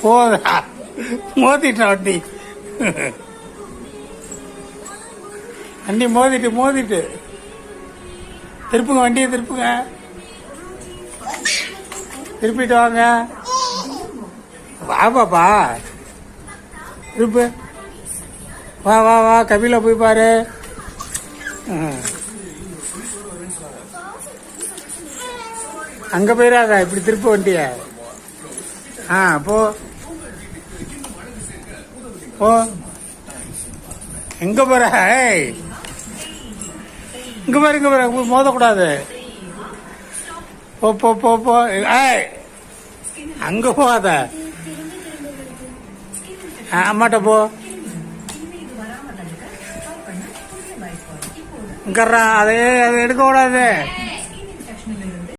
போதா மோதிட்டா வண்டி வண்டி மோதிட்டு திருப்புங்க, வண்டியை திருப்புங்க, திருப்பிட்டு வாங்க. வா பாப்பா, திருப்பு, வா வா வா, கபில போய் பாரு. அங்க போயிடாத, இப்படி திருப்பு வண்டிய. போ போ, எங்க போற? இங்க பாரு, மோதக்கூடாது. போ போ போ போ, அங்க போகாத, அம்மாட்ட போ. அதை எடுக்க கூடாது.